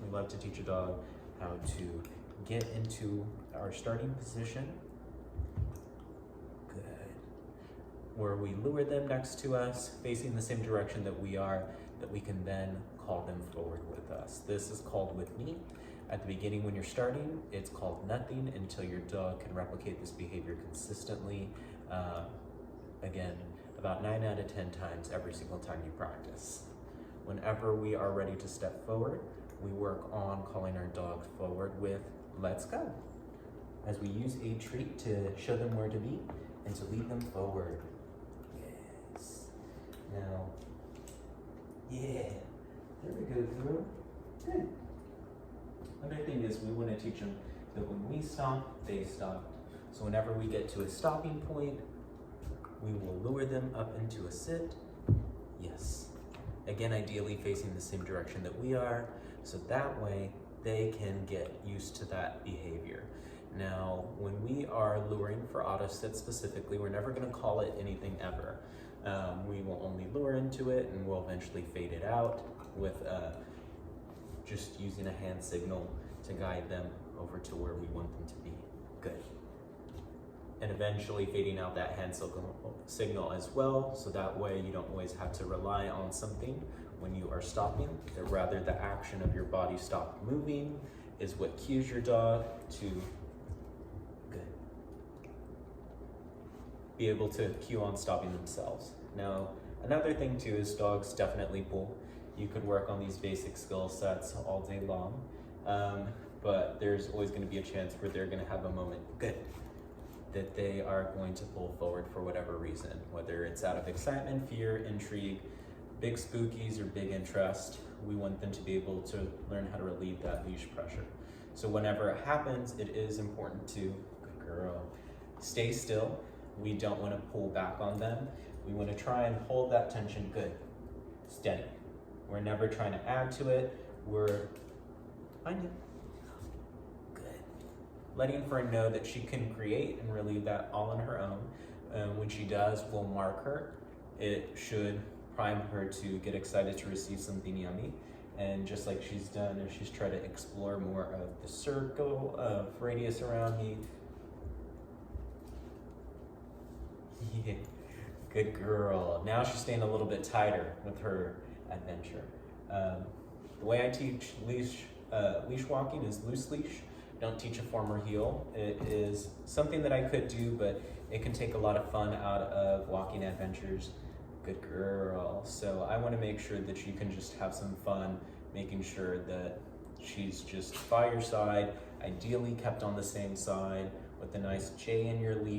We love to teach a dog how to get into our starting position. Good. Where we lure them next to us, facing the same direction that we are, that we can then call them forward with us. This is called with me. At the beginning when you're starting, it's called nothing until your dog can replicate this behavior consistently. Again, about 9 out of 10 times every single time you practice. Whenever we are ready to step forward, we work on calling our dog forward with let's go. As we use a treat to show them where to be and to lead them forward. Yes. Now, yeah, there we go, girl. Good. Another thing is we want to teach them that when we stop, they stop. So whenever we get to a stopping point, we will lure them up into a sit. Yes. Again, ideally facing the same direction that we are, so that way they can get used to that behavior. Now, when we are luring for auto sit specifically, we're never going to call it anything ever. We will only lure into it and we'll eventually fade it out with just using a hand signal to guide them over to where we want them to be. Good. And eventually fading out that hand signal as well, so that way you don't always have to rely on something when you are stopping, that rather the action of your body stop moving is what cues your dog to be able to cue on stopping themselves. Now, another thing too is dogs definitely pull. You could work on these basic skill sets all day long, but there's always going to be a chance where they're going to have a moment, that they are going to pull forward for whatever reason, whether it's out of excitement, fear, intrigue, big spookies, or big interest. We want them to be able to learn how to relieve that leash pressure. So whenever it happens, it is important to, good girl, stay still. We don't want to pull back on them. We want to try and hold that tension good, steady. We're never trying to add to it. We're, find it. Letting Fern know that she can create and relieve that all on her own. When she does, we'll mark her. It should prime her to get excited to receive something yummy. And just like she's done, if she's tried to explore more of the circle of radius around me. Yeah, good girl. Now she's staying a little bit tighter with her adventure. The way I teach leash walking is loose leash. Don't teach a former heel. It is something that I could do, but it can take a lot of fun out of walking adventures. Good girl. So I want to make sure that you can just have some fun, making sure that she's just by your side, ideally kept on the same side with a nice J in your leash.